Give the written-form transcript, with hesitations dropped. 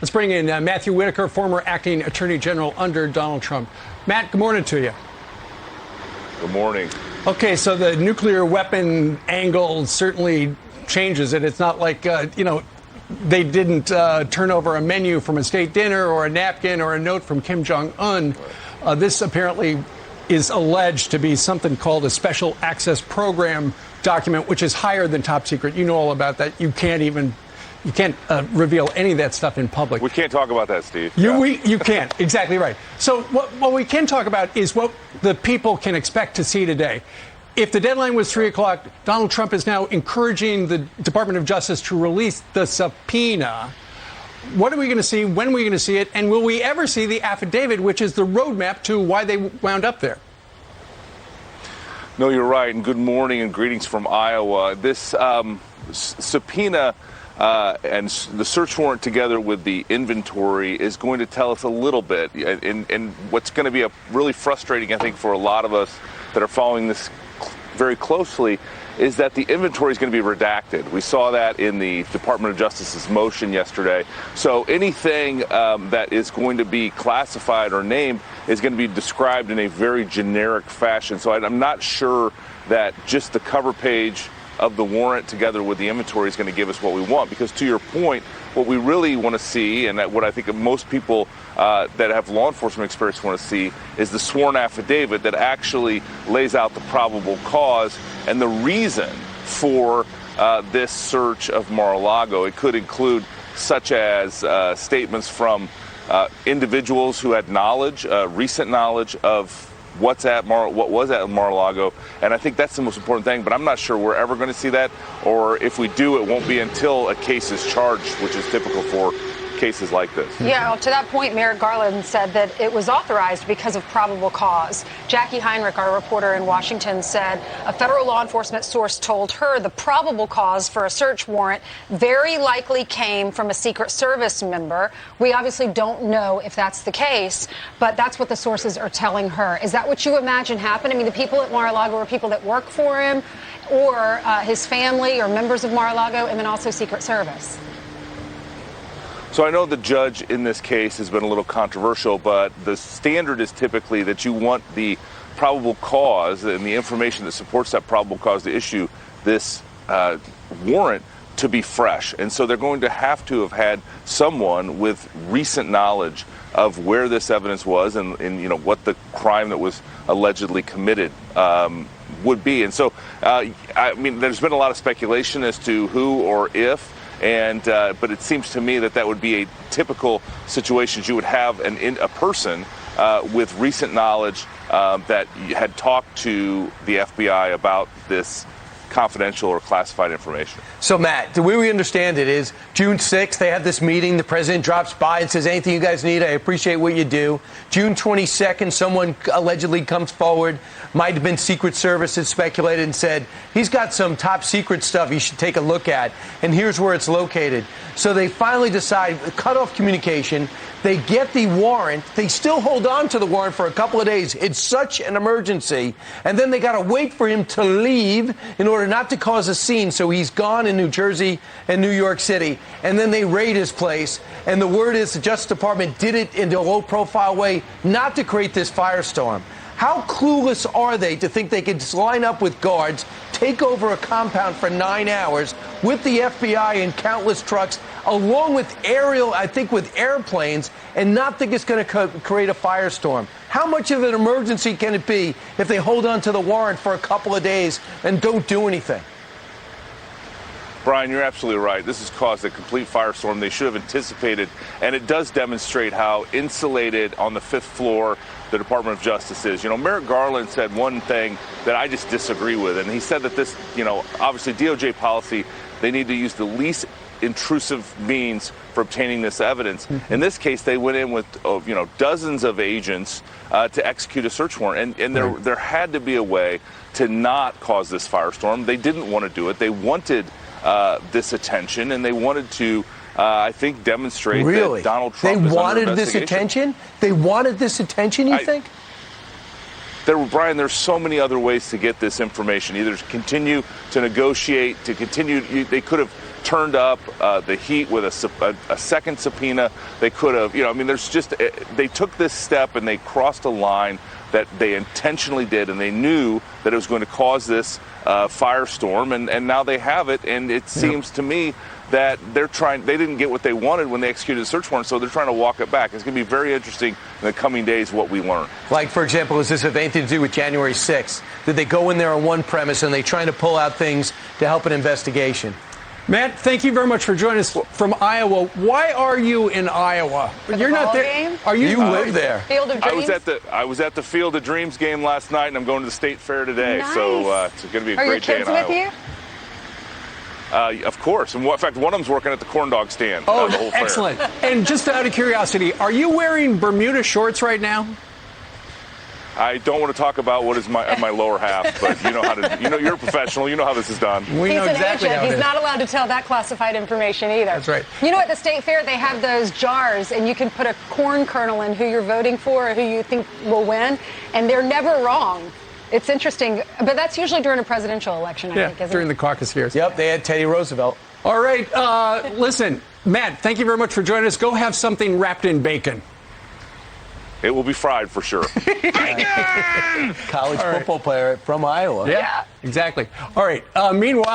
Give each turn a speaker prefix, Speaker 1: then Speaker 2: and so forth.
Speaker 1: Let's bring in Matthew Whitaker, former acting attorney general under Donald Trump. Matt, good morning to you.
Speaker 2: Good morning.
Speaker 1: Okay, so the nuclear weapon angle certainly changes it. It's not like, they didn't turn over a menu from a state dinner or a napkin or a note from Kim Jong-un. This apparently is alleged to be something called a special access program document, which is higher than top secret. You know all about that. You can't reveal any of that stuff in public.
Speaker 2: We can't talk about that, Steve.
Speaker 1: You can't. Exactly right. So what we can talk about is what the people can expect to see today. If the deadline was 3 o'clock, Donald Trump is now encouraging the Department of Justice to release the subpoena. What are we going to see? When are we going to see it? And will we ever see the affidavit, which is the roadmap to why they wound up there?
Speaker 2: No, you're right. And good morning and greetings from Iowa. This subpoena and the search warrant together with the inventory is going to tell us a little bit. And what's going to be really frustrating, I think, for a lot of us that are following this very closely is that the inventory is going to be redacted. We saw that in the Department of Justice's motion yesterday. So anything that is going to be classified or named is going to be described in a very generic fashion. So I'm not sure that just the cover page of the warrant together with the inventory is going to give us what we want. Because to your point, what we really want to see, and what I think most people that have law enforcement experience want to see, is the sworn affidavit that actually lays out the probable cause and the reason for this search of Mar-a-Lago. It could include such as statements from individuals who had knowledge, recent knowledge of what was at Mar-a-Lago, and I think that's the most important thing, but I'm not sure we're ever going to see that, or if we do, it won't be until a case is charged, which is typical for cases like this.
Speaker 3: Yeah, well, to that point, Merrick Garland said that it was authorized because of probable cause. Jackie Heinrich, our reporter in Washington, said a federal law enforcement source told her the probable cause for a search warrant very likely came from a Secret Service member. We obviously don't know if that's the case, but that's what the sources are telling her. Is that what you imagine happened? I mean, the people at Mar-a-Lago are people that work for him, or his family, or members of Mar-a-Lago, and then also Secret Service.
Speaker 2: So I know the judge in this case has been a little controversial, but the standard is typically that you want the probable cause and the information that supports that probable cause to issue this warrant to be fresh. And so they're going to have had someone with recent knowledge of where this evidence was and what the crime that was allegedly committed would be. And so, there's been a lot of speculation as to who or if. But it seems to me that would be a typical situation. You would have a person with recent knowledge that had talked to the FBI about this confidential or classified information.
Speaker 4: So, Matt, the way we understand it is June 6th, they have this meeting. The president drops by and says, anything you guys need, I appreciate what you do. June 22nd, someone allegedly comes forward, might have been Secret Service, had speculated and said, he's got some top secret stuff you should take a look at, and here's where it's located. So they finally decide, cut off communication. They get the warrant. They still hold on to the warrant for a couple of days. It's such an emergency. And then they got to wait for him to leave in order not to cause a scene. So he's gone in New Jersey and New York City. And then they raid his place. And the word is the Justice Department did it in a low-profile way not to create this firestorm. How clueless are they to think they could just line up with guards, take over a compound for 9 hours with the FBI and countless trucks, along with with airplanes, and not think it's going to create a firestorm? How much of an emergency can it be if they hold on to the warrant for a couple of days and don't do anything?
Speaker 2: Brian, you're absolutely right. This has caused a complete firestorm they should have anticipated, and it does demonstrate how insulated on the fifth floor the Department of Justice is. Merrick Garland said one thing that I just disagree with, and he said that this, obviously DOJ policy, they need to use the least intrusive means for obtaining this evidence. In this case, they went in with, dozens of agents to execute a search warrant, and there had to be a way to not cause this firestorm. They didn't want to do it. They wanted this attention, and they wanted to, I think, demonstrate that Donald Trump is under investigation. They wanted this attention?
Speaker 4: They wanted this attention, you think?
Speaker 2: Brian, there's so many other ways to get this information, either to continue to negotiate, they could have turned up the heat with a second subpoena. They could have, they took this step and they crossed a line that they intentionally did, and they knew that it was going to cause this firestorm, and now they have it, and it seems to me that they didn't get what they wanted when they executed the search warrant, so they're trying to walk it back. It's going to be very interesting in the coming days what we learn.
Speaker 4: Like, for example, does this have anything to do with January 6th? Did they go in there on one premise and they trying to pull out things to help an investigation?
Speaker 1: Matt, thank you very much for joining us from Iowa. Why are you in Iowa?
Speaker 3: You're not there. Game?
Speaker 1: Are you
Speaker 4: live there?
Speaker 3: Field of Dreams?
Speaker 2: I was at the Field of Dreams game last night, and I'm going to the State Fair today.
Speaker 3: Nice.
Speaker 2: So it's going to be a great day in Iowa.
Speaker 3: Are your kids with you?
Speaker 2: Of course. In fact, one of them's working at the corn dog stand.
Speaker 1: Oh,
Speaker 2: the whole fair.
Speaker 1: excellent. And just out of curiosity, are you wearing Bermuda shorts right now?
Speaker 2: I don't want to talk about what is my lower half, but you know how to. You're a professional. You know how this is done.
Speaker 1: We know exactly how it is.
Speaker 3: He's not allowed to tell that classified information either.
Speaker 1: That's right.
Speaker 3: You know, at the State Fair, they have those jars, and you can put a corn kernel in who you're voting for or who you think will win, and they're never wrong. It's interesting, but that's usually during a presidential election, I think, isn't
Speaker 1: during
Speaker 3: it?
Speaker 1: the caucus years.
Speaker 4: Yep, they had Teddy Roosevelt.
Speaker 1: All right, listen, Matt, thank you very much for joining us. Go have something wrapped in bacon.
Speaker 2: It will be fried for sure.
Speaker 4: College football player from Iowa.
Speaker 1: Yeah, exactly. All right, meanwhile.